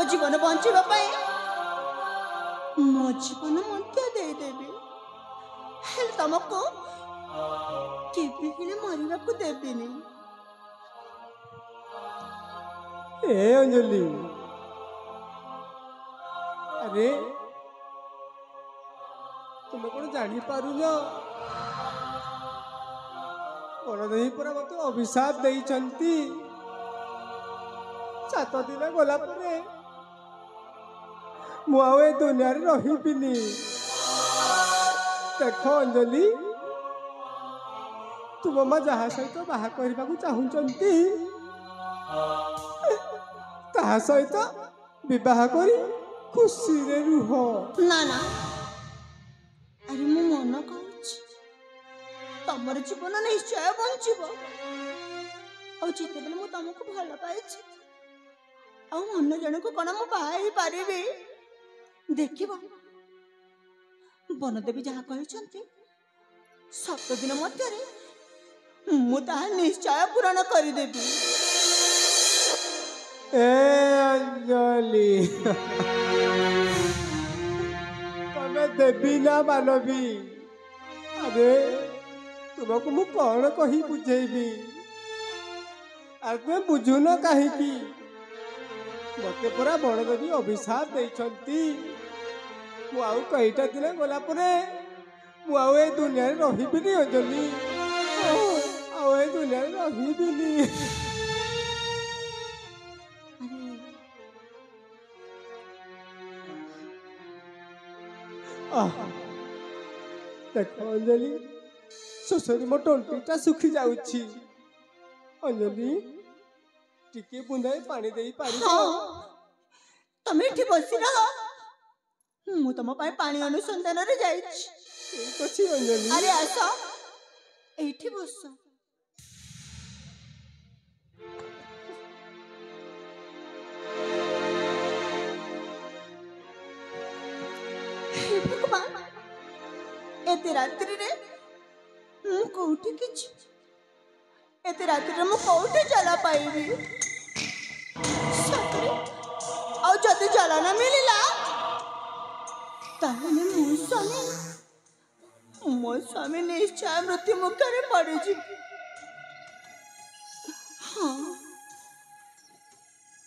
तम जीवन बंचवा मो जीवन मध्य देदेवी हेल तुमको केबे मरवा को देविनी। ए अंजलि अरे तुम कौन जानी पारु न बड़देवी पूरा मत अभिशाप देइछंती 7 दिन गला परे मुआवे दुनिया रे रहिबिनी। देख अंजलि तुम माँ जहा सहित बाहा करने को चाहूंती ताहा सहित विवाह करी खुशी रे रुह। ना ना अरे मु मन कहूँ तमर जीवन निश्चय बंचब और जिते बेले मु तुमको भल पाई मन जन को कौन मु बाई पारि देख बनदेवी जहाँ कहते 7 दिन मध्य निश्चय पूरण करदेवी। ए अंजलि तमे देवी ना मानवी अरे तुमको मु कौन कही बुझेबी आ तुम बुझुन कहीं मते पूरा बड़देवी अभिशाप देइछंती मु आउ कईटा दिन गला परे मु आउ ए दुनिया रे रहिबिनी अंजलि आउ ए दुनिया रे रहिबिनी। देख अंजलि शोषरी मो टंटीटा सुखी जाउछि अंजलि टिके बुंदाए पानी देई पारि तमे एठी बसी रह मु तुम पानी अनुसंधान रे जाइछि। ठीक अछि अंजलि अरे आस एठी बस। भगवान एते रात्रि रे मु कोठी किछ एते रात्रि रे मु कोठी जला पाइबी सतरे और जदि जला न मिलिला ताहले मो स्वामी निश्चय मृत्यु मुखरे पड़े जी। हाँ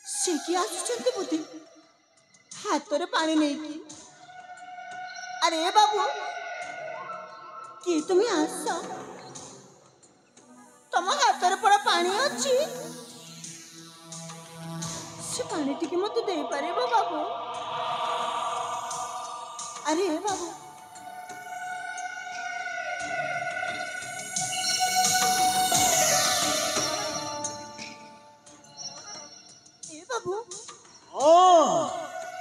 से कि आसुचंती बुद्धि हाथ रे पानी नहीं की अरे बाबू कि तुम्हें आस तुम हाथ रे पड़ा पानी अच्छी से पानी टिके मत दे पारे बाबू। अरे बाबू ए बाबू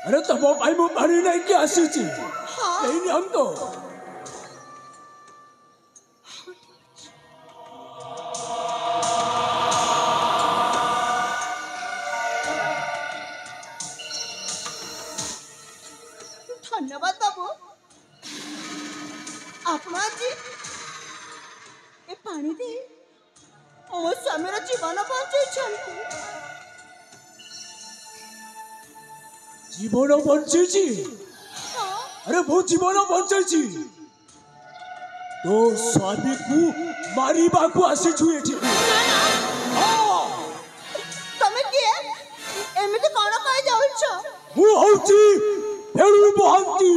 अरे तब भाई मु पानी नहीं कि आसी छी हाँ नहीं हम तो धन्यवाद बाबू आपण आज ए पानी दे मो स्वामीर जीवन बंचाई जीवन बंची अरे वो जीवन बंची तो स्वामी को मारिबा को आसी छु एठी तमे के एमिति कोन कहि जाउ छ मु होची फेडू बहंती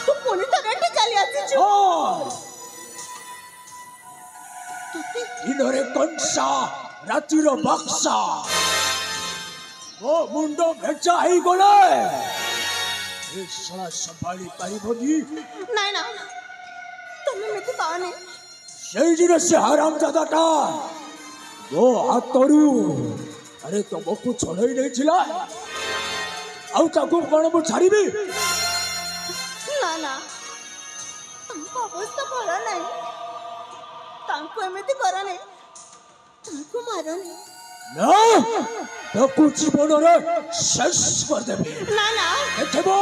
तू पुनी तरेटे चली आसी छु इनरे कंसा रातिर बक्सा ओ मुंडो भेचा ही गले ए साला संभाली पारिबनी नहीं ना तमे मिति पानी सेई दिन से हराम जादाटा वो हातरू अरे तुमको छड़ई नहीं छिला आउ ताको कोन मु छाड़ीबी ना ना तुमको अवस्था भला नहीं तांको एमिति करा नहीं तांको मारो नहीं ना ताको जीवन रे शेष कर देबी ना ना देखबो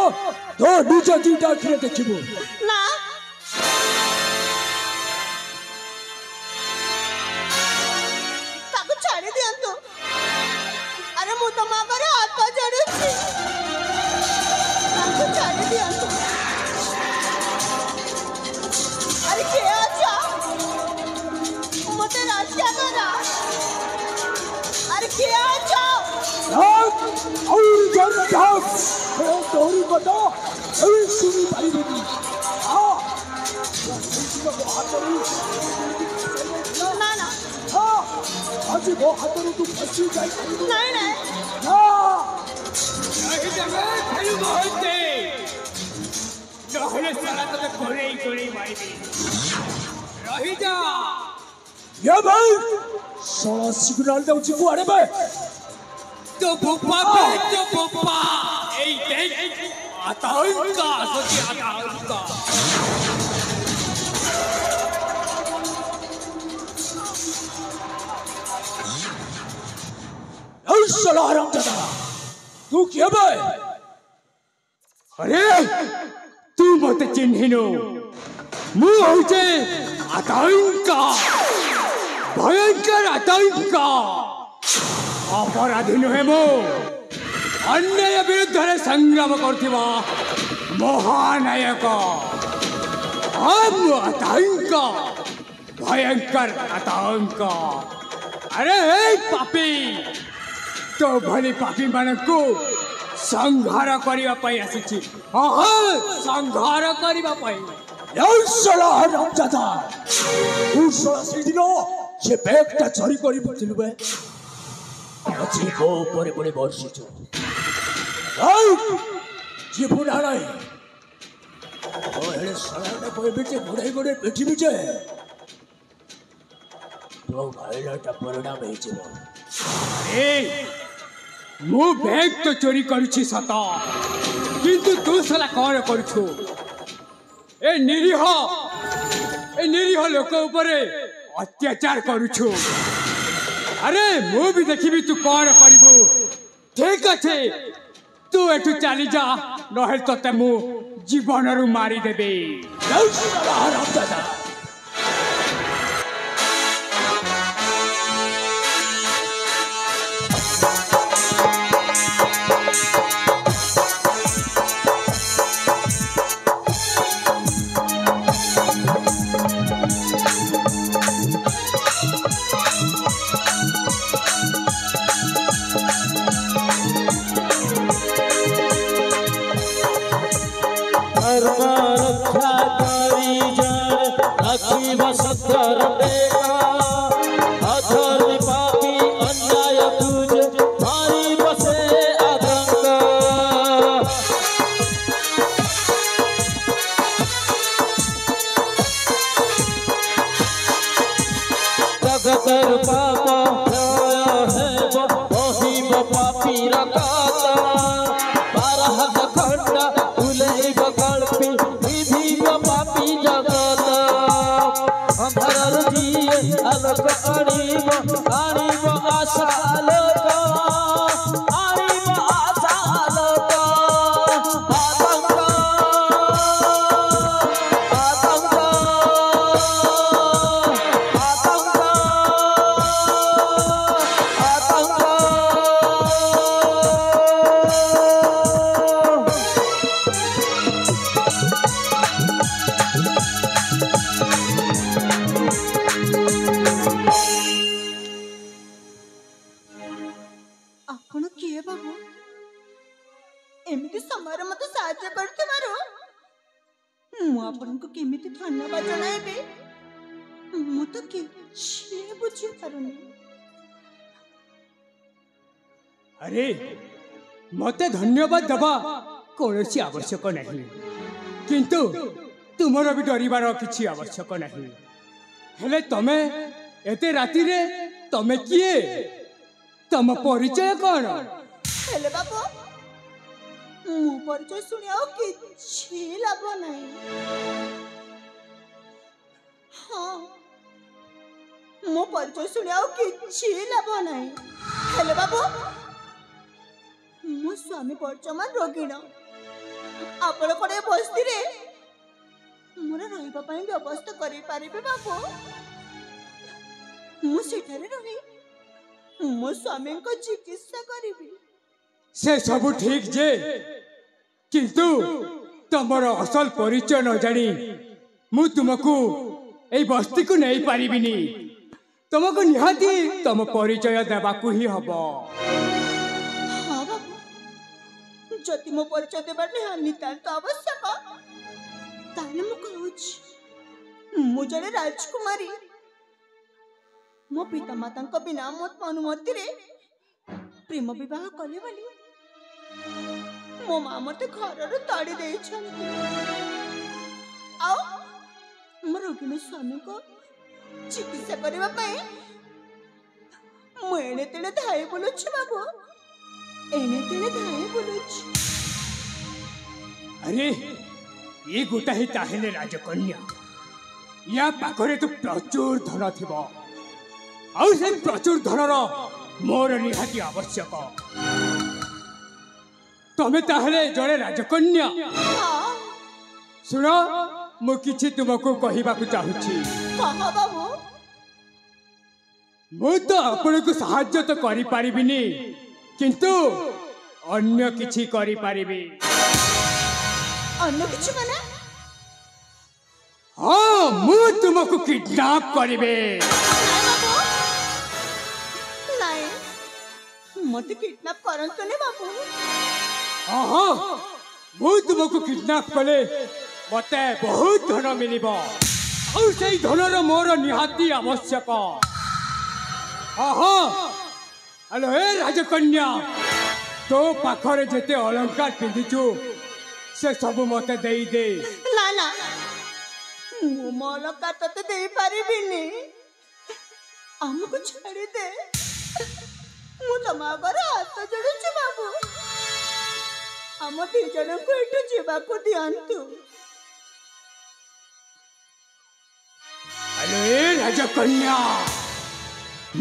तो निजे दीटा खरे देखबो ना ताको छाड़ी दियंतु अरे मु तुम आगे हाथ जोड़ुछि ताको छाड़ी दियंतु अरे के अच्छा मते रक्षा करा अरे के अच्छा और जब जाओ तोरी बता अरे सुनी भाई बेटी हां ना ना हां आज वो हाथों तू फंसी जाए नहीं नहीं हां नहीं जमे खेल होते नहले साला तो कोरे मारी रही जा ये भाई साला सिग्नल दे उची को अरे बे तो बुप्पा ए देख आता उनका सोची आता उनका साला हरामजादा तू क्या बे अरे तू मत चिन्हिनो मु होचे आतंका भयंकर आतंका अपराधी नुहे मु अन्याय विरुद्ध संग्राम करथिबा महानायक हम आतंका भयंकर आतंका अरे पापी तो भली पापी मानकु संहार करिवा पई आसीछि संहार करिवा पई साला हरामजादा तू साला सेदिनो ये बैगटा चोरी करी बुझलु बे আজি গো পরে পরে বর্ষিছ আই জীবন হারাই ও হেলে সালাটা পরে বেঁচে ঘোড়াই ঘোড়ে পেটি বিচে তো ভাইলাটা পরিণাম হয়েছিল ए मु बैग तो चोरी करूछि सत किंतु तू साला कौन करूछु ए निरीह लोक ऊपर अत्याचार करूछु अरे मु भी देखिबी तू कौन करिबू ठीक अच्छे तू एठू चली जा नहेल तते मु जीवन रु मारी देबे साला हरामजादा धन्यवाद जनाइबे मु तो किछि बुझी पारुनी अरे मते धन्यवाद दबा कोनोसी आवश्यक नहीं किंतु तुमरो भी डरिबार किछि आवश्यक नहीं हेले तमे एते राती रे तमे किए तम परिचय कोन हेले बाबू मु परिचय सुनियो किछि लाभ नहीं हाँ मो परिचय सुनियो किछि लाभ नहीं हेले बाबू मो स्वामी वर्तमान रोगिण आपण कोडे बस्ती रे मोर रहिबा पई व्यवस्था करि पारिबे बाबू मु सेठारे रही ମୋ ସ୍ୱାମୀଙ୍କ ଚିକିତ୍ସା କରିବି। ସେ ସବୁ ଠିକ ଯେ, କିନ୍ତୁ ତମର ଅସଲ ପରିଚୟ ନ ଜାଣି ମୁଁ ତୁମକୁ এই ବସ୍ତିକୁ ନେଇ ପାରିବିନି। ତୁମକୁ ନିହାତି ତମ ପରିଚୟ ଦେବାକୁ ହିଁ ହବ। ହଁ ବାବୁ, ଯଦି ମୋ ପରିଚୟ ଦେବା ନିତାନ୍ତ ଆବଶ୍ୟକ, ତାହେଲେ ମୁଁ କହୁଛି, ମୁଁ ଜଣେ ରାଜକୁମାରୀ। ମୋ ପିତାମାତାଙ୍କ ବିନା ମୋ ଅନୁମତିରେ ପ୍ରେମ ବିବାହ କଲେ ବୋଲି ମୋ ମା ମତେ ଘରରୁ ତଡ଼ି ଦେଇଛନ୍ତି। ଆଉ ମୋ ରୋଗିଣୀ ସ୍ୱାମୀଙ୍କ ଚିକିତ୍ସା କରିବା ପାଇଁ ମୁଁ ଏଣେ ତେଣେ ଧାଇ ବୁଲୁଛି ବାବୁ, ଏଣେ ତେଣେ ଧାଇ ବୁଲୁଛି। ଆରେ ଏ ଗୋଟା ହିଁ ତାହେଲେ ରାଜକନ୍ୟା। ୟା ପାଖରେ ତ ପ୍ରଚୁର ଧନ ଥିବ, ଆଉ ସେ ପ୍ରଚୁର ଧନର ମୋର ନିହାତି ଆବଶ୍ୟକ। ତମେ ତାହେଲେ ଜଣେ ରାଜକନ୍ୟା। ହଁ, ଶୁଣ, ମୁଁ କିଛି ତୁମକୁ କହିବାକୁ ଚାହୁଁଛି। କହ ବାବୁ। ମୁଁ ତ ଆପଣଙ୍କୁ ସାହାଯ୍ୟ ତ କରିପାରିବିନି, କିନ୍ତୁ ଅନ୍ୟ କିଛି କରିପାରିବି। ଅନ୍ୟ କିଛି ମାନେ? ହଁ, ମୁଁ ତୁମକୁ କିଡନାପ କରିବି। ନାଇଁ ବାବୁ, ନାଇଁ, ମତେ କିଡନାପ କରନ୍ତୁନି ବାବୁ। ହଁ, ମୁଁ ତୁମକୁ କିଡନାପ କଲେ ମତେ ବହୁତ ଧନ ମିଳିବ, ଆଉ ସେଇ ଧନର ମୋର ନିହାତି ଆବଶ୍ୟକ। ହ୍ୟାଲୋ ଏ ରାଜକନ୍ୟା, ତୋ ପାଖରେ ଯେତେ ଅଳଙ୍କାର ପିନ୍ଧିଛୁ ସେ ସବୁ ମତେ ଦେଇଦେ। ନା ନା, ମୁଁ ମୋ ଅଲଙ୍କା ତତେ ଦେଇପାରିବିନି। ଆମକୁ ଛାଡ଼ିଦେ, ମୁଁ ତମ ଆଗରେ ହାତ ଯୋଡୁଛି ବାବୁ। ଆମ ଦି ଜଣଙ୍କୁ ଏଠୁ ଯିବାକୁ ଦିଅନ୍ତୁ। ହ୍ୟାଲୋ ଏ ରାଜକନ୍ୟା,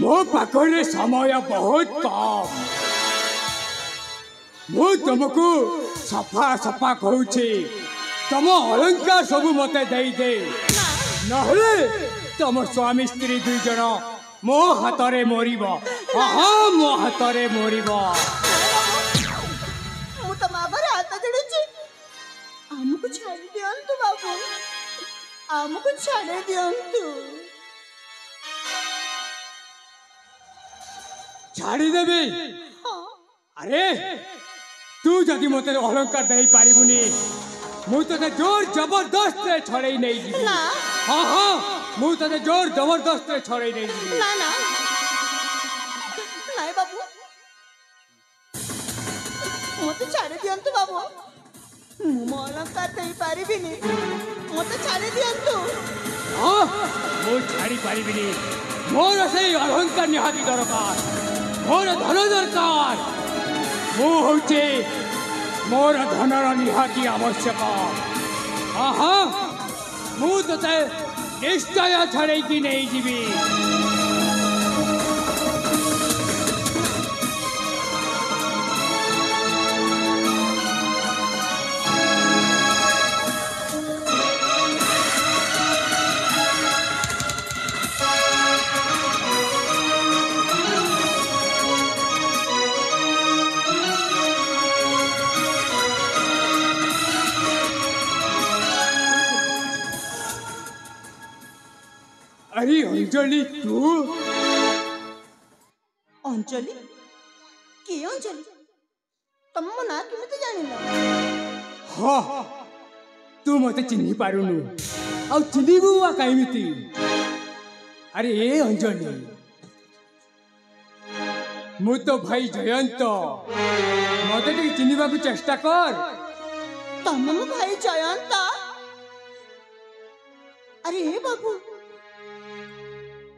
ମୋ ପାଖରେ ସମୟ ବହୁତ କମ୍। ମୁଁ ତୁମକୁ ସଫା ସଫା କହୁଛି, ତମ ଅଳଙ୍କାର ସବୁ ମତେ ଦେଇଦେ, ନହେଲେ ତମ ସ୍ୱାମୀ ସ୍ତ୍ରୀ ଦୁଇ ଜଣ ମୋ ହାତରେ ମରିବ। ମୋ ହାତରେ ମରିବ। ମୁଁ ତମ ଆଗରେ ହାତ ଯୋଡୁଛି, ଆମକୁ ଛାଡ଼ି ଦିଅନ୍ତୁ ବାବୁ, ଆମକୁ ଛାଡ଼ି ଦିଅନ୍ତୁ। ଛାଡ଼ିଦେବି? ହଁ, ଆରେ ତୁ ଯଦି ମତେ ଅଳଙ୍କାର ଦେଇପାରିବୁନି, ମୁଁ ତତେ ଜୋର ଜବରଦସ୍ତରେ ଛଡ଼େଇ ନେଇଯିବି। ନା ମୁଁ ତତେ ଜୋର ଜବରଦସ୍ତରେ ଛଡ଼େଇ ନେଇଯିବି। ନା ନା, ନାଇଁ ବାବୁ, ମତେ ଛାଡ଼ି ଦିଅନ୍ତୁ ବାବୁ, ମୁଁ ମୋ ଅଳଙ୍କାର ଦେଇପାରିବିନି, ମତେ ଛାଡ଼ି ଦିଅନ୍ତୁ। ମୁଁ ଛାଡ଼ି ପାରିବିନି। ମୋର ସେଇ ଅଳଙ୍କାର ନିହାତି ଦରକାର, ମୋର ଧନ ଦରକାର। ମୁଁ ହଉଛି ମୋର ଧନର ନିହାତି ଆବଶ୍ୟକ। ମୁଁ ତତେ ନିଶ୍ଚୟ ଛଡ଼େଇକି ନେଇଯିବି। अरे अंजलि, तू? अंजलि? किए अंजलि? तुम मो ना केमिति जानिल? हाँ, तू मते चिन्हि पारुनु, आउ चिन्हिबु वा काइमिति? अरे ए अंजलि, मु तो भाई जयंत, मते टिके चिन्हिबाकु चेष्टा कर। तुम मो भाई जयंत? अरे ए बाबू,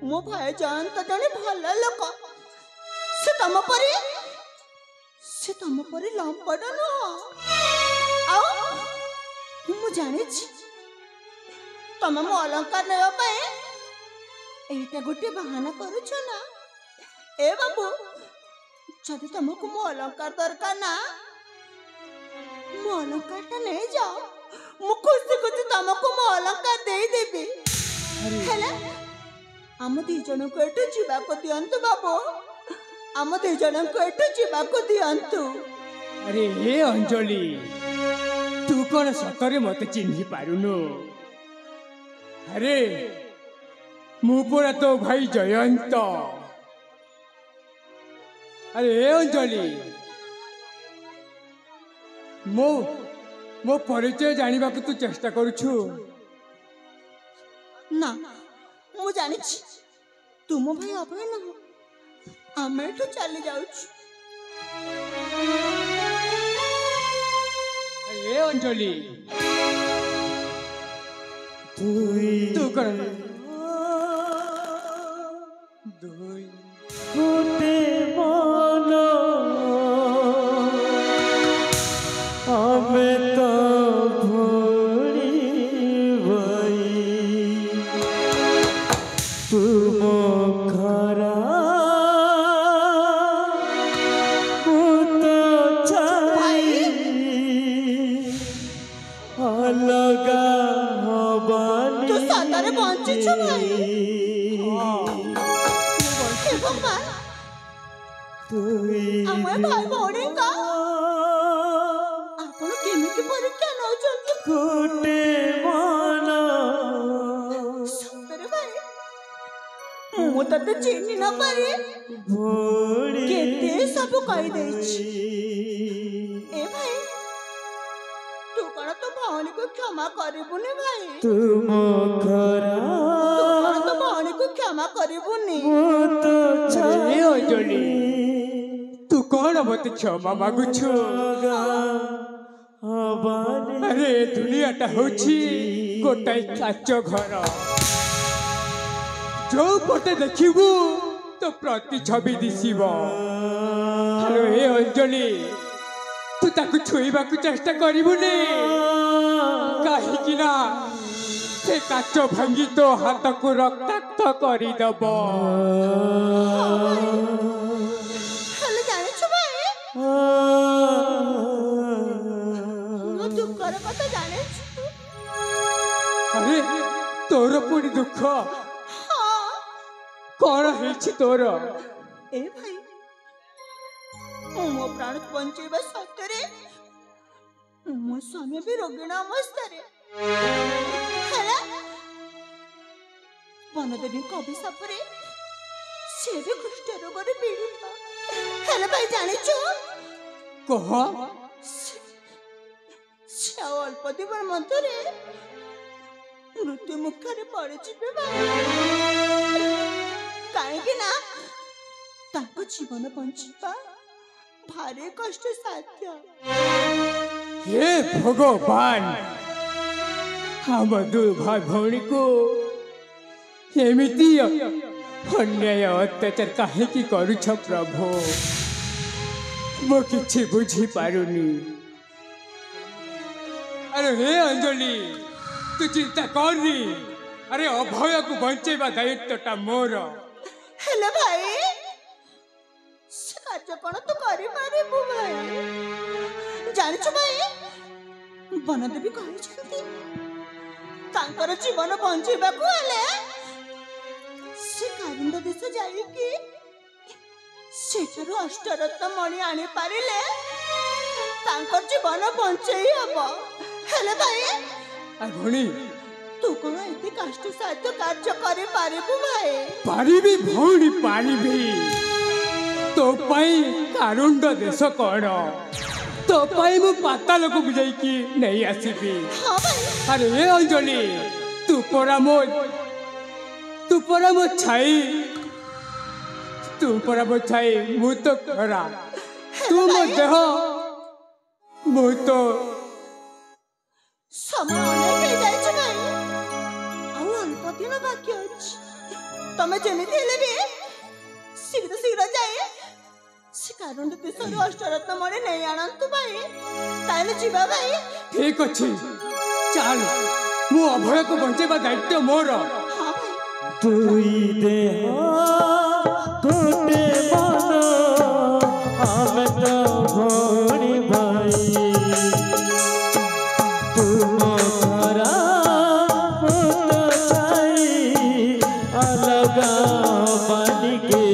मो भाई जयंत जने भल लोक, से तुम परी लंपट नुह। आउ मु जानी तुम मो अलंकार नेवा पाए एटा गोटे बहाना करूछ ना। ए बाबू, जदि तुमको मो अलंकार दरकार ना, मो अलंकार ता नहीं जाओ, मु खुशी खुशी तुमको मो अलंकार दे देबी। हेले हम दी जन को एटू जीवा को दियंतु बाबू, आम दु जन को एठू जीवाको दियंतु। अरे हे अंजलि तू कौन सतरे मत चिन्ह पारुनु? अरे मु पूरा तो भाई जयंत। अरे हे अंजलि मो मो परिचय जानिबा तू चेष्टा करुछु ना मु जानी तुम भाई अभय न हो आम एठू चली जाउछु। अरे अंजलि तू कर गोटे मन आमे तो भोली भई तुम खरा अलगा तू सतरे बंचिछु भाई। हे भगवान आम भाई भौणी का आपण केमिति परीक्षा नउछंती? गोटे मन सतरे भाई मु तते चिन्हि न पारी भोली केते सब कहि देछि। ए भाई तू कण तो भौणी को क्षमा करिबुनी भाई? तुम खरा तू कण तो भौणी को क्षमा करिबुनी? हे अंजलि तू कौन मत क्षमा मागुछु? अरे दुनियाटा होछि गोटाई काच घर जो पटे देखिबू तो प्रति छवि दिसिबो। हेलो हे अंजलि तू ताकू छुईबा को चेष्टा करिबुनी काहे ना से काच भांगी तो हाथ को रक्ताक्त करी दबो। हेले जाने छु भाई मु दुख कर कथा जाने छु। अरे तोर पुणी दुख हां कौन है तोर? ए भाई मो प्राण बंचेबा सतरे मो स्वामी भी रोगिण अवस्थारे हेला बनदेवी कवि सापरे से भी कुष्ठ रोग रे पीड़ित। हेले भाई जाने छु कह से अल्प दिन मध्य मृत्यु मुखरे पड़े जीवे कहीं ना ताको जीवन बंचिबा भारी कष्ट साध्य। हे भगवान हम दु भाई भौणी को एमिति अन्याय अत्याचार काहे की करुछ प्रभु मो किछि बुझी पारुनी। अरे हे अंजलि तू चिंता करनी। अरे अभय को बंचेबा दायित्वटा मोर। हेले भाई से कार्य कौन तू करि पारिबु भाई? जानिछु भाई बनदेवी कहिछंती तांकर जीवन बंचेबा को हेले से कारुंड देश जाई कि सेठारु अष्टरत्न मणि आनी पारिले तांकर जीवन बंचेई हबो। हेले भाई आ भौणी तू कौन एते कष्ट साध्य कार्य करि पारिबु भाई? पारिबी भौणी पारिबी तो पाई कारुंड देश कौन तो पाई मु पाताल को बुझाई की नहीं आसीबी। हां भाई अरे हे अंजलि तू परा मो छाई मु तो खरा तू मो देह मु तो समय अनेक हो जाए भाई आउ अल्प दिन बाकी अछि तमे जेमिति हेले भी शीघ्र शीघ्र जाए से कारण देशर अष्टरत्न मणि नहीं आनंतु भाई ताले जीवा भाई। ठीक अछि चल मु अभय को बंचेबा दायित्व मोर। हां भाई तुई देह गोटे मन आमे तो भोणी भाई तुम खरा मुत छाई अलगा बन गे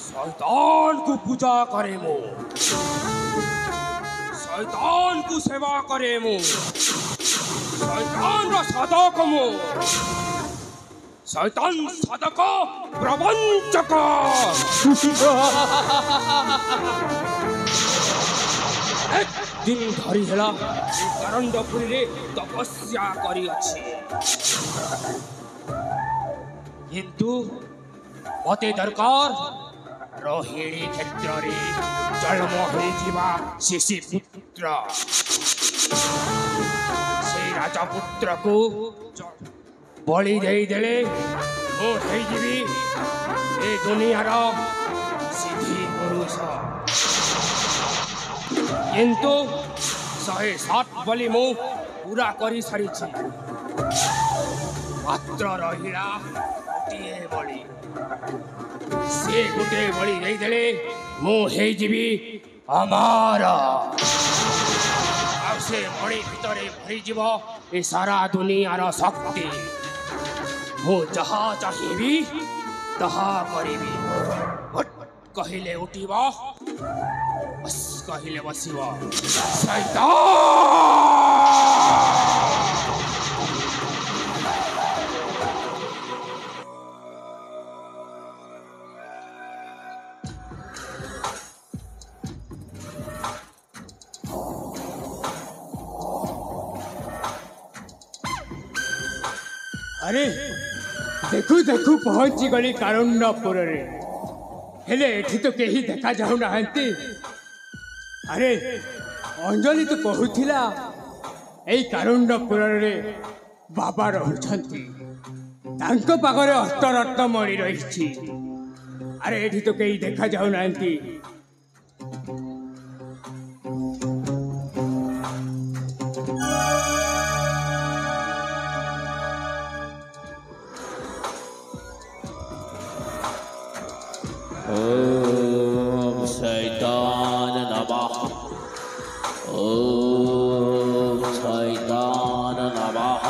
शैतान को पूजा करे मो, शैतान को सेवा करे मो, शैतान रा साधक मो, शैतान साधक प्रवंचक। एक दिन धरी हेला करंडपुरी रे तपस्या करी अछि, किंतु मते दरकार रोहिणी क्षेत्र रे जन्म होई जीवा शिशि पुत्र, से राजा पुत्र को बलि दे देले ओ हेई जीवी ए दुनियार सिद्धि पुरुष। किंतु 107 बलि मु पूरा करी सारी, मात्र रहिला गोटे बलि, से गोटे बलि दे देले मु हेई जीवी अमर। आ से बलि भितरे भरी जीव ए सारा दुनियार शक्ति। मु जहा चाहिबी तहा करिबी, हट कहिले उठिबा, बस कहिले बसिबा। शैतान अरे देखू देखू पहुंची गली कारुण्यपुर रे, हेले एठी तो केही देखा जाऊ नाहंती। अरे अंजलि तो कहूथिला एई कारुण्यपुर रे बाबा रहुछंती, तांको पाखरे अष्टरत्न मणि रहिछि। अरे एठी तो केही देखा जाऊ नाहंती। ओम शैतान नमः, ओम शैतान नमः,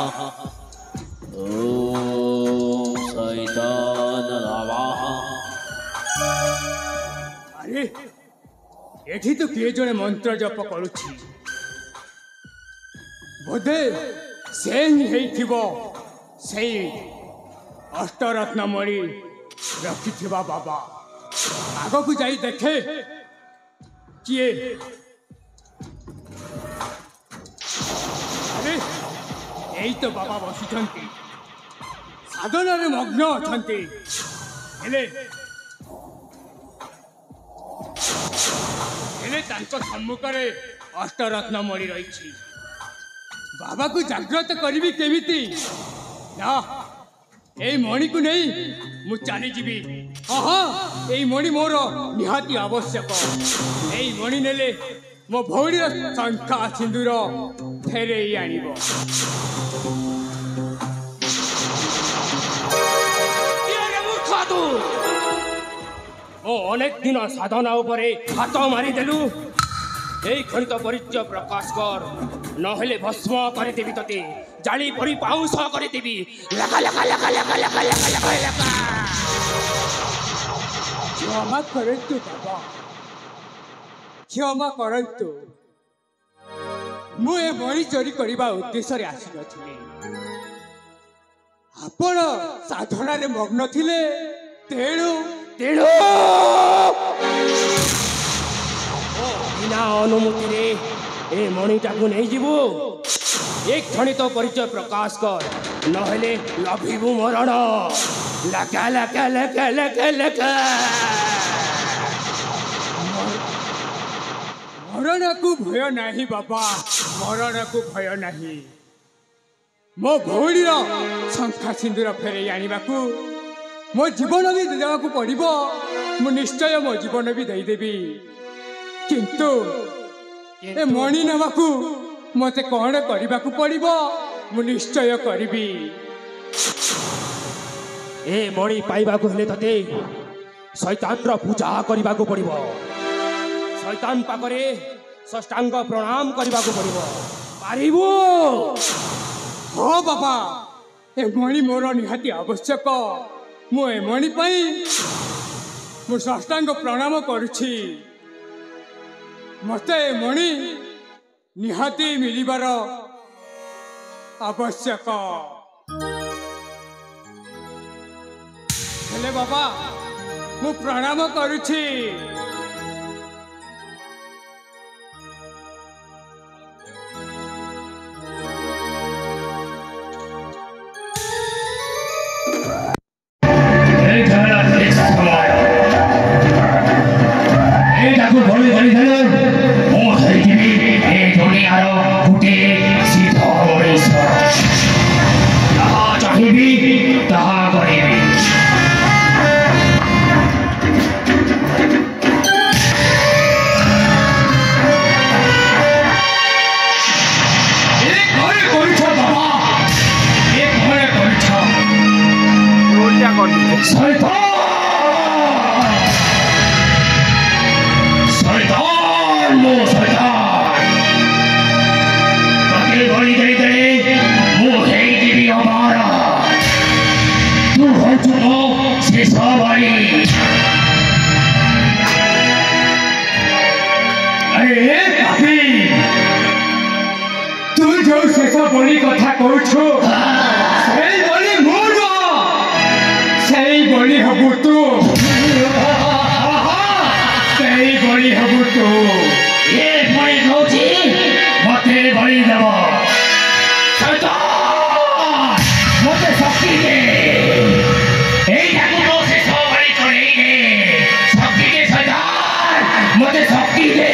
ओम शैतान नमः। अरे एठी तो किए जने मंत्र जप करुछि, बोधे से ही हेइथिबो सेई अष्टरत्न मणि रखिथिबा बाबा। आगो को जाई देखे किए। अरे यही तो बाबा बसिछंती, साधना रे मग्न अछंती। हेले तांको सम्मुखरे अष्टरत्न मणि रहिछि। बाबा को जागृत करिबी केमिति ना, एई मणि को नहीं मु चली जीवी। हाँ हाँ, एई मणि मोर निहाती आवश्यक। एई मणि नेले ମୋ ଭଉଣୀର ଶଙ୍ଖା ସିନ୍ଦୁର ଫେରେଇ ଆଣିବ। ମୁଁ ଅନେକ ଦିନ ସାଧନା ଉପରେ ହାତ ମାରିଦେଲୁ। এই খনিত পরিচয় প্রকাশ কর, নহলে ভস্ম করে দেবি, তোতে জালি পরি পাউঁশ করে দেবি। লেখা লেখা লেখা লেখা লেখা লেখা লেখা লেখা। ক্ষমা করন্তু বাবা, ক্ষমা করন্তু। ମୁଁ ଏ ବଳି ଚୋରି କରିବା ଉଦ୍ଦେଶ୍ୟରେ ଆସିନଥିଲି। ଆପଣ ସାଧନାରେ ମଗ୍ନ ଥିଲେ, ତେଣୁ ତେଣୁ ବିନା ଅନୁମତିରେ ଏ ମଣିଟାକୁ ନେଇଯିବୁ। ଏ କ୍ଷଣିତ ପରିଚୟ ପ୍ରକାଶ କର, ନହେଲେ ଲଭିବୁ ମରଣ। ଲେଖା ଲେଖା ଲେଖା ଲେଖା ଲେଖା। ମରଣକୁ ଭୟ ନାହିଁ ବାବା, ମରଣକୁ ଭୟ ନାହିଁ। ମୋ ଭଉଣୀର ଶଙ୍ଖା ସିନ୍ଦୁର ଫେରେଇ ଆଣିବାକୁ ମୋ ଜୀବନ ବି ଦେବାକୁ ପଡ଼ିବ। ମୁଁ ନିଶ୍ଚୟ ମୋ ଜୀବନ ବି ଦେଇଦେବି, କିନ୍ତୁ ଏ ମଣି ନେବାକୁ ମୋତେ କ'ଣ କରିବାକୁ ପଡ଼ିବ ମୁଁ ନିଶ୍ଚୟ କରିବି। ଏ ମଣି ପାଇବାକୁ ହେଲେ ତତେ ଶୈତାନର ପୂଜା କରିବାକୁ ପଡ଼ିବ। ଶୈତାନ ପାଖରେ ଷଷ୍ଟାଙ୍ଗ ପ୍ରଣାମ କରିବାକୁ ପଡ଼ିବ। ପାରିବୁ? ହଁ ବାବା, ଏ ମଣି ମୋର ନିହାତି ଆବଶ୍ୟକ। ମୁଁ ଏ ମଣି ପାଇଁ ମୁଁ ଷଷ୍ଟାଙ୍ଗ ପ୍ରଣାମ କରୁଛି। ମୋତେ ଏ ମଣି ନିହାତି ମିଳିବାର ଆବଶ୍ୟକ। ହେଲେ ବାବା, ମୁଁ ପ୍ରଣାମ କରୁଛି। ତୁ ଯୋଉ ଶେଷ ବଳି କଥା କହୁଛୁ, ସେଇ ବଳି ମୁଁ ନୁହଁ, ସେଇ ବଳି ହବୁ ତୁ, ସେଇ ବଳି ହବୁ ତୁ। ଏ ବଳି କହୁଛି ମତେ ବଳି ଦେବ। ମତେ ଶକ୍ତି ଦେ, ଏଇଟାକୁ ମୋ ଶେଷ ବଳି ଚଢ଼େଇ ଦେ। ଶକ୍ତି ଦେ ଶୈତାନ, ମତେ ଶକ୍ତି ଦେ।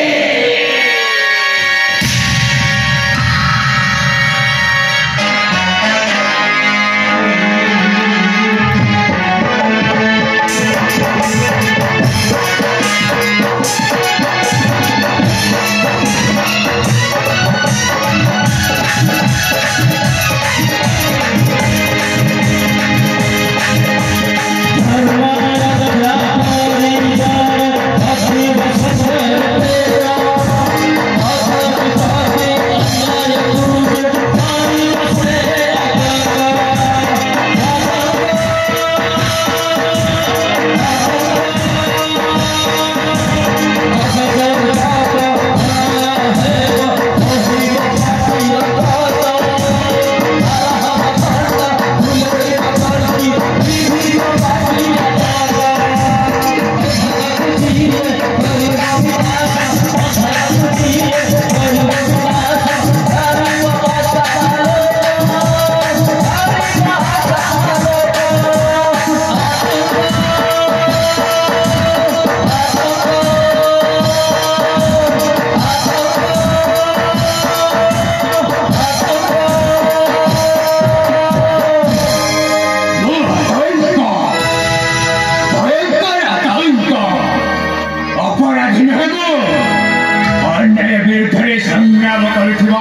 ସଂଗ୍ରାମ କରୁଥିବା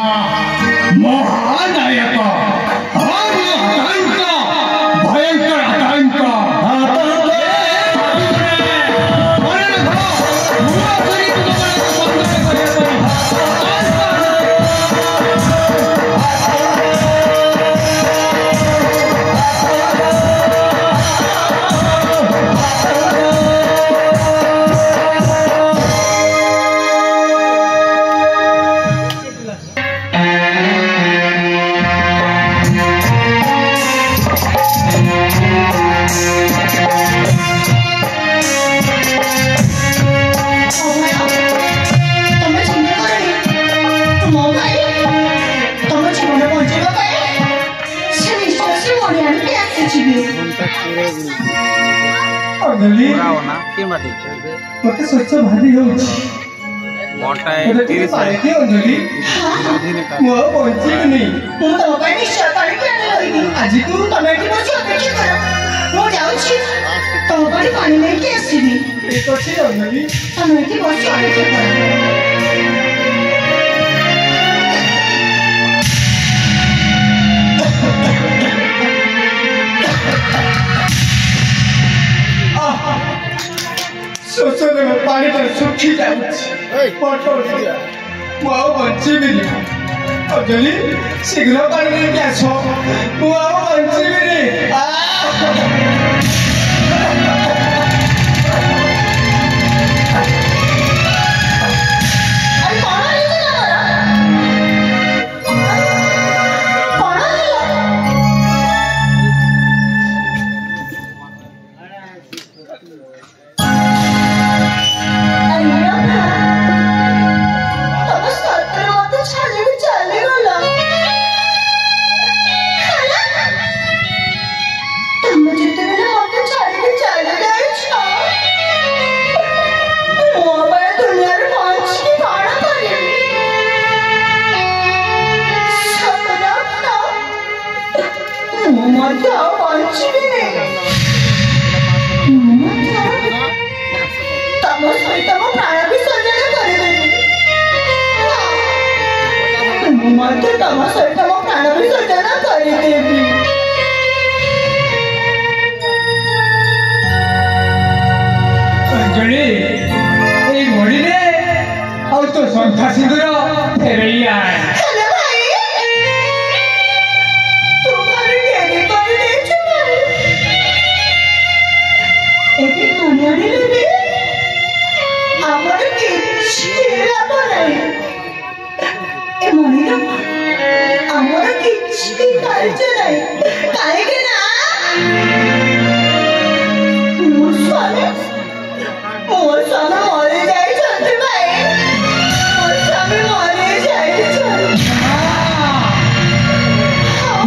ମହାନାୟକ ଆତଙ୍କ ଭୟଙ୍କର ଆତଙ୍କ मत स्वच्छ भारी हो आज तू ତମେ ଏଠି ବସି ଅପେକ୍ଷା କର ମୁଁ ଯାଉଛି ତମ ପାଇଁ ପାଣି ନେଇକି ଆସିବି ठीक अच्छे अंजलि ତମେ ଏଠି ବସି ଅପେକ୍ଷା କର शोषण में पानी टा सुखी जाଉଛି पटो दिया ମୁଁ ଆଉ ବଞ୍ଚିବିନି अंजलि शीघ्र पानी ନେଇକି ଆସ ମୁଁ ଆଉ ବଞ୍ଚିବିନି अंजलि এই মরিলে আর তো সংখ্যা সিঁদুর ফেরাই আয়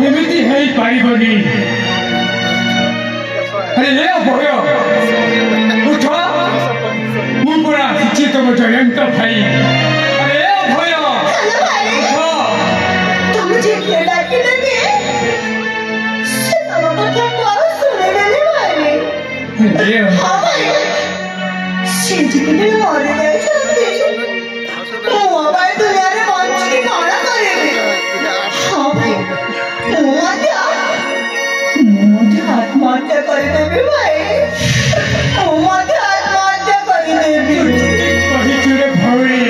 ଏମିତି ହେଇପାରିବନି ଆରେ ଏ ଭୟ ଉଠ ମୁଁ ପୁରା ଆସିଛି ତମ ଜୟନ୍ତ ଭାଇ ଆରେ ଏ ଭୟ आत्महत्या କରିଦେବି ଭାଇ ମୁଁ ମଧ୍ୟ ଆତ୍ମହତ୍ୟା କରିଦେବି କହିଛୁ ରେ ଭଉଣୀ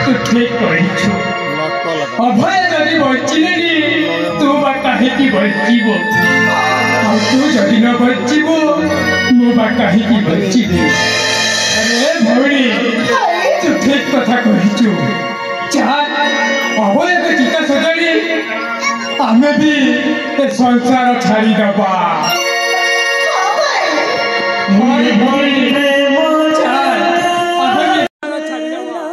ତୁ ଠିକ କହିଛୁ ଅଭୟ ଯଦି ବଞ୍ଚିଲେନି ତୁ ବା କାହିଁକି ବଞ୍ଚିବ ଆଉ ତୁ ଯଦି ନ ବଞ୍ଚିବୁ ମୁଁ ବା କାହିଁକି ବଞ୍ଚିବି ଆରେ ଭଉଣୀ ତୁ ଠିକ କଥା କହିଛୁ ଚାଲ ଅଭୟକୁ ଚିତା ସଜାଡ଼ି ଆମେ ବି ଏ ସଂସାର ଛାଡ଼ିଦେବା ଭଉଣୀ ଭଉଣୀ ଚାଲ ଆମେ ବି ଛାଡ଼ିଦେବା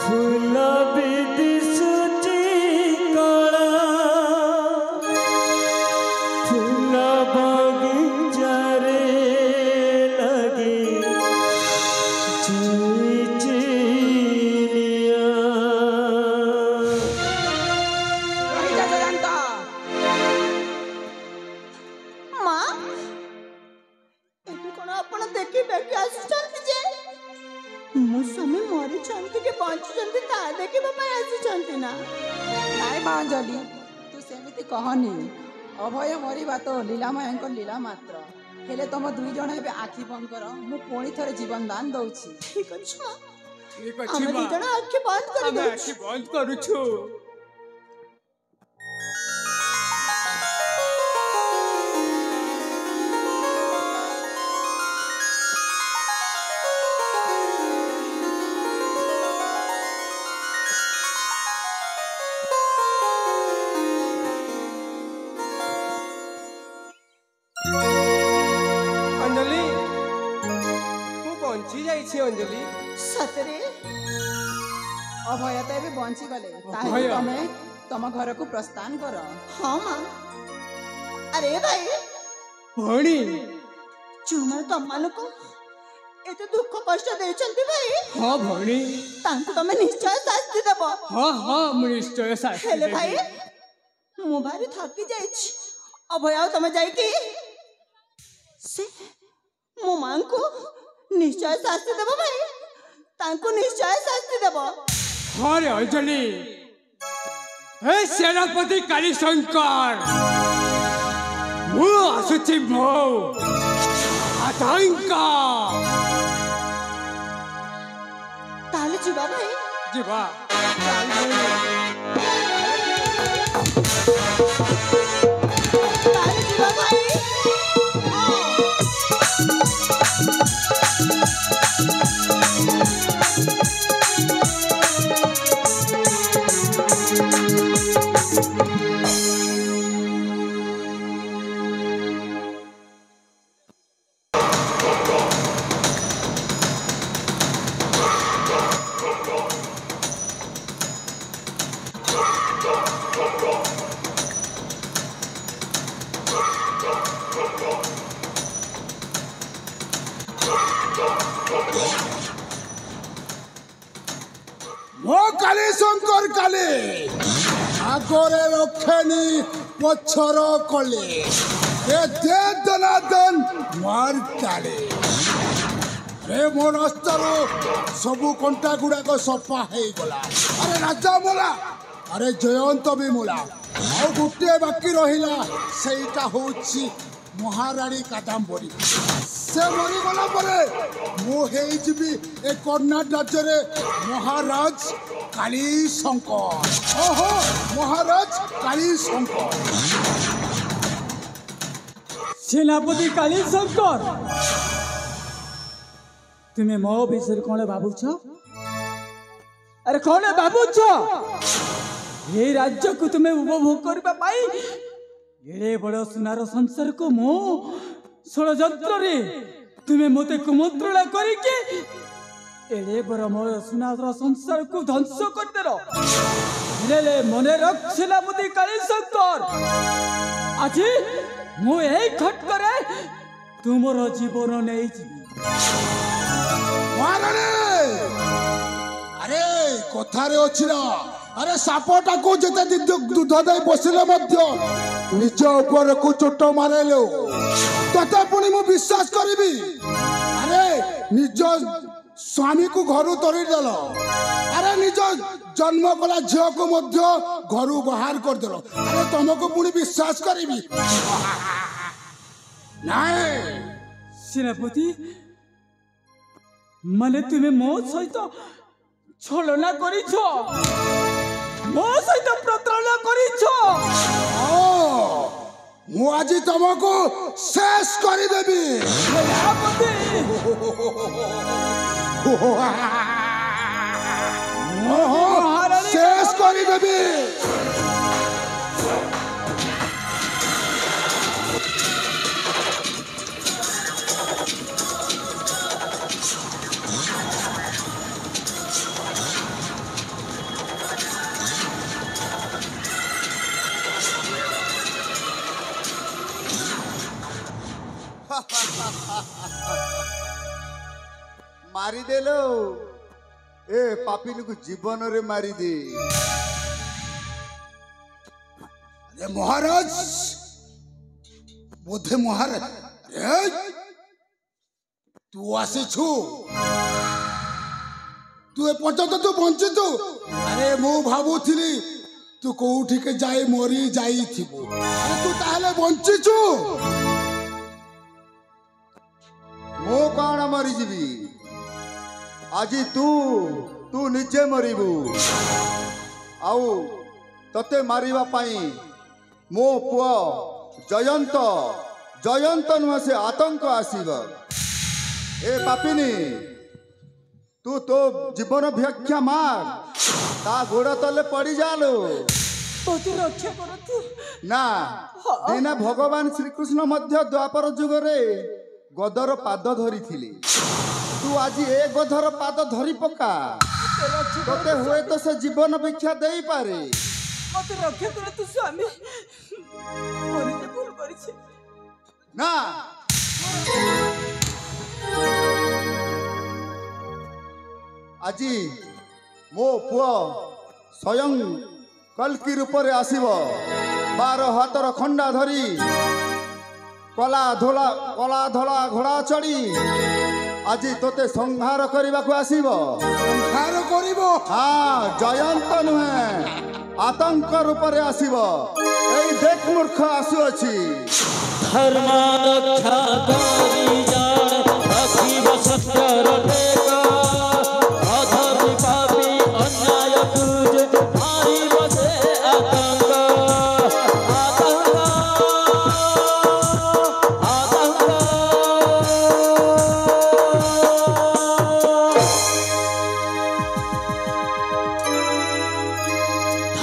फूल भी दिसुची कला फूल बगीचारे लगे चिचिनिया ମା ଏବେ କଣ ଆପଣ ଦେଖି ବେଟି ଆସୁଛନ୍ତି ଯେ ମୋ ସ୍ୱାମୀ ମରିଛନ୍ତି ବଞ୍ଚିଛନ୍ତି ତା ଦେଖିବା ପାଇଁ ଆସିଛନ୍ତି ନା। ନାଇଁ ମା ଅଞ୍ଜଳି, ତୁ ସେମିତି କହନି। ଅଭୟ ମରିବା ତ ଲୀଳାମୟଙ୍କ ଲୀଳା ମାତ୍ର। ହେଲେ ତମ ଦୁଇ ଜଣ ଏବେ ଆଖି ବନ୍ଦ କର, ମୁଁ ପୁଣି ଥରେ ଜୀବନ ଦାନ ଦଉଛି। ଠିକ ଅଛି ମା, ଠିକ ଅଛି ଆମେ ମା, ଦି ଜଣ ଆଖି ବନ୍ଦ କରି ଆମେ ଦଉଛୁ। ଆଖି ବନ୍ଦ କରୁଛୁ। ଅଞ୍ଜଳି, ମୁଁ ବଞ୍ଚି ଯାଇଛି ଅଞ୍ଜଳି। ସତରେ ଅଭୟ ତ ଏବେ ବଞ୍ଚିଗଲେ, ଅଭୟ। ତାହେଲେ ତମେ ତମ ଘରକୁ ପ୍ରସ୍ଥାନ କର। ହଁ ମା। ଆରେ ଭାଇ, ଭଉଣୀ, ଯୋଉମାନେ ତମମାନଙ୍କୁ ଏତେ ଦୁଃଖ କଷ୍ଟ ଦେଇଛନ୍ତି ଭାଇ, ହଁ ଭଉଣୀ, ତାଙ୍କୁ ତମେ ନିଶ୍ଚୟ ଶାସ୍ତି ଦେବ। ହଁ ହଁ ମୁଁ ନିଶ୍ଚୟ ଶାସ୍ତି ହେଲେ ଦେବି। ଭାଇ ମୁଁ ଭାରି ଥକି ଯାଇଛି। ଅଭୟ ଆଉ ତମେ ଯାଇକି ସେ ମୋ ମାଙ୍କୁ ନିଶ୍ଚୟ ଶାସ୍ତି ଦେବ ଭାଇ, ତାଙ୍କୁ ନିଶ୍ଚୟ ଶାସ୍ତି ଦେବ। ହଁ ରେ ଅଞ୍ଜଳି, ହେ ସେନାପତି କାଳୀଶଙ୍କର, ମୁଁ ଆସୁଛି ମୋ ଆତଙ୍କ। ତାହେଲେ ଯିବା ଭାଇ। ଯିବା। ତାହେଲେ ଯିବା ଭାଇ। ମୋ କାଳୀ ଶଙ୍କର କାଳୀ, ଆଗରେ ରଖେନି ପଛର କଳି, ଏ ଦେ ଦନାଦନ ମାର କାଳୀ। ରେ ମୋ ରାସ୍ତାରୁ ସବୁ କଣ୍ଟା ଗୁଡାକ ସଫା ହେଇଗଲା। ଆରେ ରାଜା ମୋଲା, ଆରେ ଜୟନ୍ତ ବି ମୋଲା, ଆଉ ଗୋଟିଏ ବାକି ରହିଲା, ସେଇଟା ହଉଛି ମହାରାଣୀ କାଦମ୍ବରୀ। ସେ ମରିଗଲା ପରେ ମୁଁ ହେଇଯିବି ଏ କର୍ଣ୍ଣାଟକ ରାଜ୍ୟରେ ମହାରାଜ କାଳୀଶଙ୍କର। ଓହୋ, ମହାରାଜ କାଳୀଶଙ୍କର। সেনাপতি কালীশঙ্কর, তুমি ମୋ ବିଷୟରେ କଣ ଭାବୁଛ? ଆରେ କଣ ଭାବୁଛ? এই ରାଜ୍ୟକୁ ତୁମେ ଉପଭୋଗ କରିବା ପାଇଁ ଏଡ଼େ ବଡ଼ ସୁନାର ସଂସାରକୁ ମୁଁ ଷଡ଼ଯନ୍ତ୍ରରେ ତୁମେ ମୋତେ କୁମନ୍ତ୍ରଣା କରିକି ଏଡ଼େ ବଡ଼ ମୋର ସୁନାର ସଂସାରକୁ ଧ୍ୱଂସ କରିଦେଲ। ହେଲେ ମନେ ରଖ ସେନାପତି କାଳୀଶଙ୍କର, ଆଜି ମୁଁ এই ଖଟକରେ ତୁମର ଜୀବନ ନେଇଯିବି। ମହାରାଣୀ, ଆରେ କଥାରେ ଅଛି ନା, ଆରେ ସାପଟାକୁ ଯେତେ ଦୁଧ ଦେଇ ବସିଲେ ମଧ୍ୟ ନିଜ ଉପରକୁ ଚୋଟ ମାରେଲୋ, ତତେ ପୁଣି ମୁଁ ବିଶ୍ୱାସ କରିବି? ଆରେ ନିଜ ସ୍ୱାମୀକୁ ଘରୁ ତରିଦେଲ, ଆରେ ନିଜ ଜନ୍ମ କଲା ଝିଅକୁ ମଧ୍ୟ ଘରୁ ବାହାର କରିଦେଲ, ଆରେ ତମକୁ ପୁଣି ବିଶ୍ୱାସ କରିବି? ନାଇଁ। সেনাপতি, মানে তুমি ମୋ ସହିତ ছলনা କରିଛ, ମୋ ସହିତ ପ୍ରତାରଣା କରିଛ। ମୁଁ ଆଜି ତମକୁ ଶେଷ କରିଦେବି। ସେନାପତି, ଶେଷ କରିଦେବି। ମାରିଦେଲ ଏ ପାପିନକୁ ଜୀବନରେ ମାରିଦେ। ମହାରାଜ ବୋଧେ ମହାରାଜ ତୁ ଆସିଛୁ, तू एपर्यंत तू बंचितु अरे मु भाबुथिली तू कोउठिके जाई मरी जाई थिबो अरे तू ताहले बंचिचु मु कौन मरी जीवी आज तू निजे मरिबू आउ तते मारिबा पाई मो पुआ जयंत जयंत नुह से आतंक आसीब ए पापिनी तू तो जीवन भिक्षा मार ता गोड़ तले पड़ी जालो रक्षा कर तू ना दिने भगवान श्रीकृष्ण मध्य द्वापर जुगरे गदर पाद धरी थिले तू आज ए गधर पाद धरी पका तोते हुए तो से जीवन भिक्षा देई पारे मत रक्षा कर तू स्वामी मोरी जे भूल करिছে ना আজি मो पुआ स्वयं कल्की रूप रे आसीब 12 हाथर खंडा धरी कला धोला घोड़ा चढ़ी आज तोते संहार करने को आसीब संहार करिवो हाँ जयंत नुहे आतंक रूप रे आसीब एई देख मूर्ख आसु अछि धर्म रक्षा करी जान रखिब सत्य रटेका अधर्मी पापी अन्याय तुझ मारिब से आतंक आतंक आतंक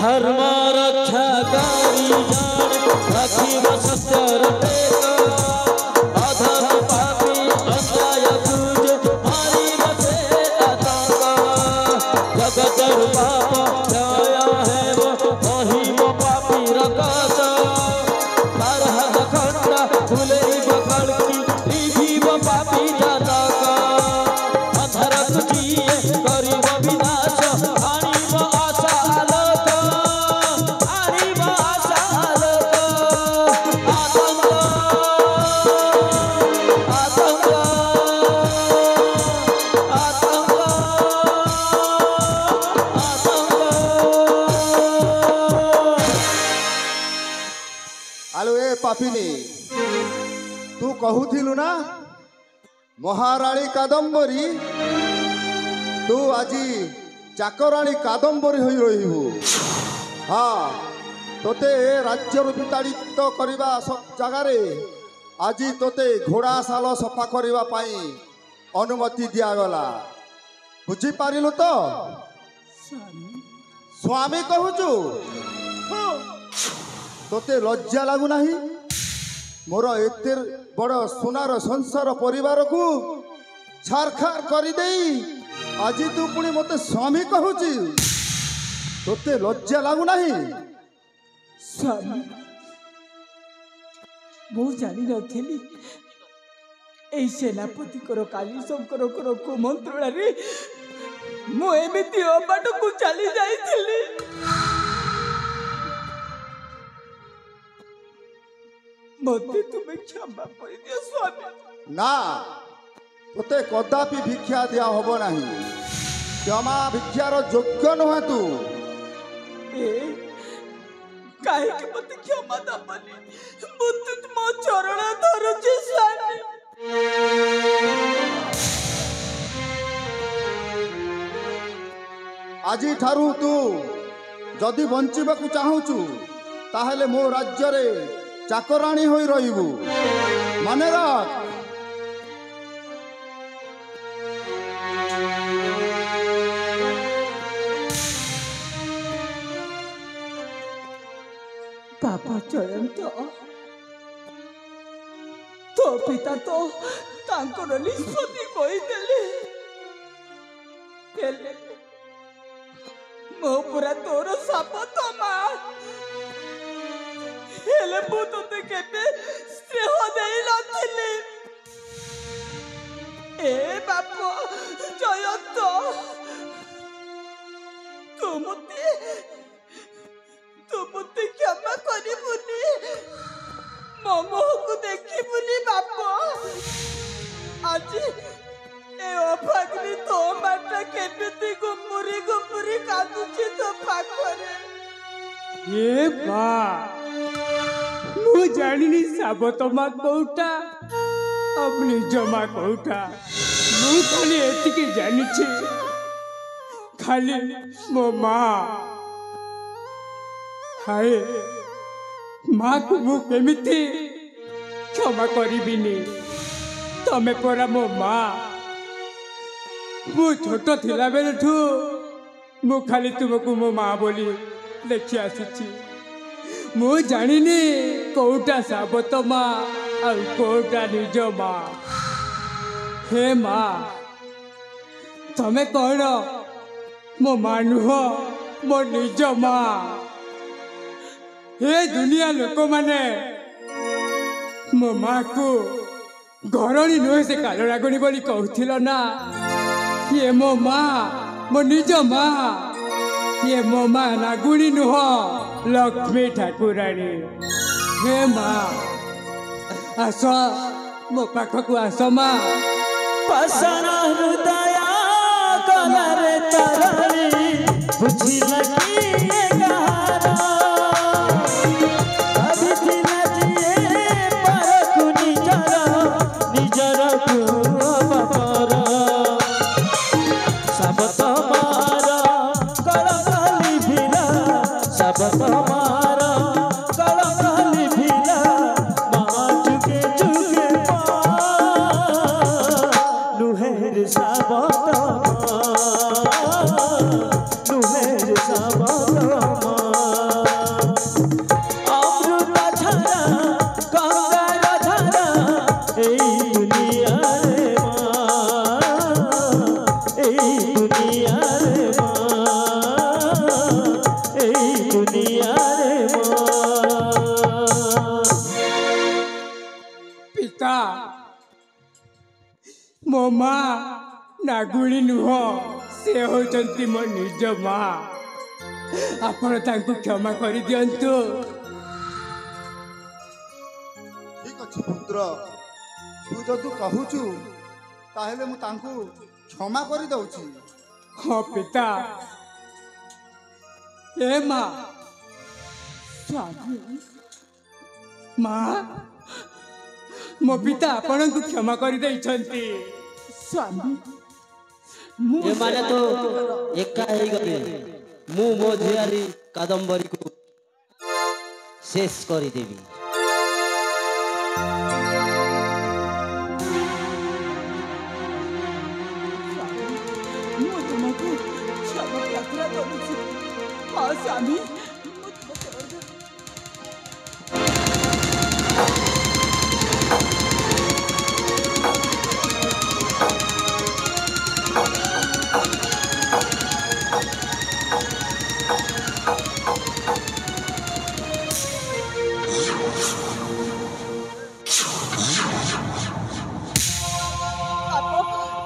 धर्म रक्षा करी जान रखिब सत्य रटेका अधर्मी पापी अन्याय तुझ मारिब से आतंक जगतर पाप छाया है वो महिम पापी रकत बारह खंडा भूले बकड़ की निधिव पापी जातक अंधरक जिए गरीब विनाश आनिब आशा आलोक आनिब आशा आलोक आतंक आतंक आतंक आलो ए पापिनी तू कहूथिलु ना महाराणी कादम्बरी तू आजी चाकराणी कादम्बरी होई रहिबु हाँ तोते राज्य विताड़ित करने जगार आज तोते घोड़ा साल सफा करने अनुमति दिगला बुझीपारू तो स्वामी कहूचु तोते लज्जा लगुना मोर एते बड़ सुनार संसार परिवार को छारखार कर आज तू पुणी मते स्वामी कहूची तोते लज्जा लगुना स्वामी मु जानी नथिली ए सेनापति कर काली शंकर कर कुमंत्रणा रे मु एमिति अबाट को चली जाइथिली मते तुम्हें क्षमा कर दियो स्वामी ना तोते कदापि भिक्षा दिया होबो नहीं क्षमा भिक्षार योग्य नुह तू ए काहे के मते क्षमा दबनी मते तुम चरण धरुचे स्वामी आज ठारू तू जदि बंचिबाकू चाहूचु ताहले मो राज्य रे चाकराणी होई रहिबू माने रख बाबा जयंत तो पिता तो तांकर निष्पत्ति कहीदेले मो पूरा तोर शपथ मां हेले मु तोते केबे स्नेह देई नथिली ए बापा जयंत तू मते क्षमा करिबुनी मो मुह को देखिबुनी बापा आज ए अभागिनी तो माटा केमिति गुमुरी गुमुरी कांदुची तो पाखरे ए बा मु जानिनी साबतमा कोउटा अपनी जमा कोउटा मु खाली एतिके जानिछि खाली मो माँ हाय माँ को मु केमिति क्षमा करिबिनी तमे परा मो माँ मु छोट थिला बेलठू मु खाली तुमको मो माँ बोली देखि आसीछि मु जानिनी कोउटा साबत माँ आ कोउटा निज माँ हे माँ तमे कौन मो माँ नुह मो निज माँ हे दुनिया लोक माने मो माँ को घरणी नुहे से कालो रागणी बोली कहूथिल ना ये मो माँ मो निज माँ ये मो माँ नागुणी नुह लक्ष्मी ठाकुराणी हे माँ आस मो पाखक आस माँ पसण हृदय कलरे तरणी बुझिल किए कहारा भाबिथिला जिए परकु निजर बापर सबत मार कलकली भिला सबत मार कलकली भिला माँ जुगे जुगे नुहेर सबत नुहेर सबत अमृत झरा गंगार धारा এই দুনিয়ারে মা এই দুনিয়ারে মা এই দুনিয়ারে মা पिता मो माँ नागुणी नुह से होचंती मो निज माँ आपण तांको क्षमा करि दियंतु ठीक अछि पुत्र तू जदि कहूचु ताहेले मु तांकु क्षमा करि दउछि हाँ पिता ए माँ स्वामी माँ मो पिता आपण को क्षमा करि दैछंती स्वामी एमाने तो एका हेई गले मु मो झियारी कादम्बरी को शेष करी देवी ମୁଁ ତୁମକୁ କ୍ଷମା ପ୍ରାର୍ଥନା କରୁଛି ହଁ ସ୍ୱାମୀ ମୁଁ ତୁମକୁ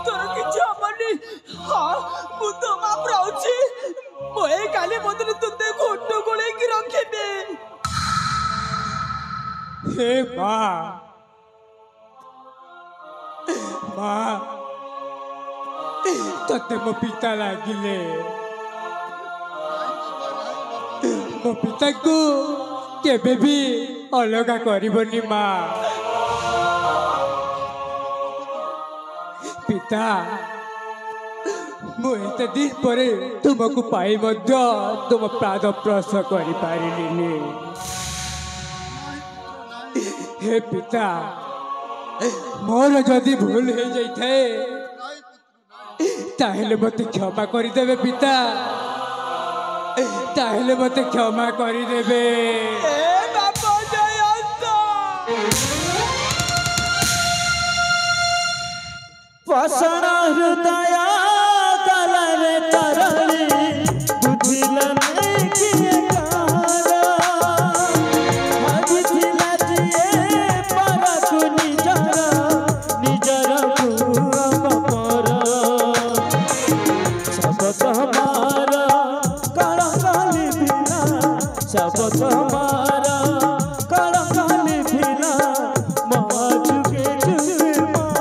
ତୋର କିଛି ହବନି ହଁ ମୁଁ ତ ମାପ ରହୁଛି ମୁଁ ଏ କାଲି ବଦলে ତୋତେ ଘୋଟ ଗୋଳେଇକି ରଖିବି हे माँ माँ तते मो पिता लागिले मो पिता को केबे भी अलगा करिबनी माँ पिता मु एते दिन परे तुमको पाई मध्य तुम पाद प्रस करि पारिलिनी हे पिता मोर जदि भूल हो जाए ताहेले मते क्षमा करि देबे पिता ताहेले मते क्षमा करि देबे ए बाबा जयंत पसण हृदय कलरे तरणी बुझिल किए कहारा भाबिथिला जिए परकु निजर बापर सबत मार कलकली भिला सबत मार कलकली भिला माँ जुगे जुगे माँ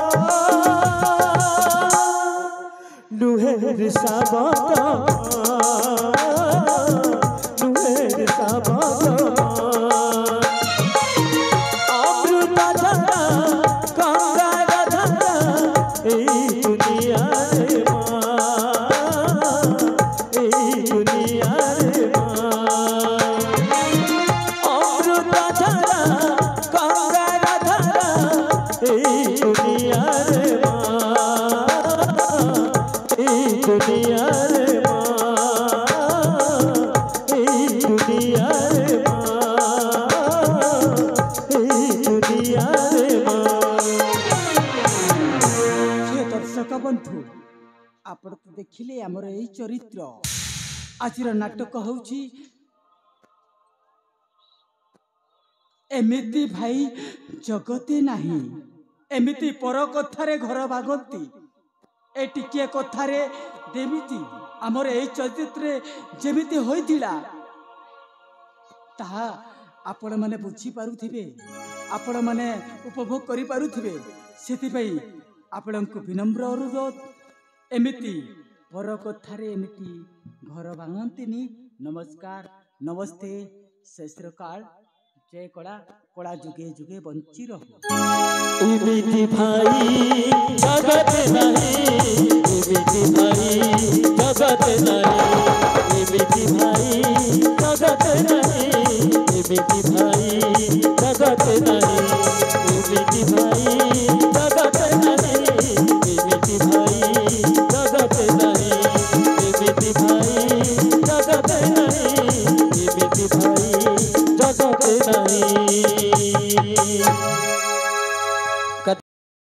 बंधु आपण तो देखिले आमर यही चरित्र आज नाटक होउछि एमिति भाई जगते नाही एमिति पर कथारे घर भागती ए टिकिए कथारे देमिति आमर यही चरित्र जेमिति होइतिला ताहा आपण माने बुझी पारुथिबे आपण माने उपभोग करि पारुथिबे सेति पई आपणको विनम्र अनुरोध एमिति पर कथारे एमिति घर भांगंतिनी नमस्कार नमस्ते सस्त्रकाल जय कला कला जुगे जुगे बंची रहो एमिति भाई जगत नहीं एमिति भाई जगत नहीं एमिति भाई जगत नहीं एमिति भाई जगत नहीं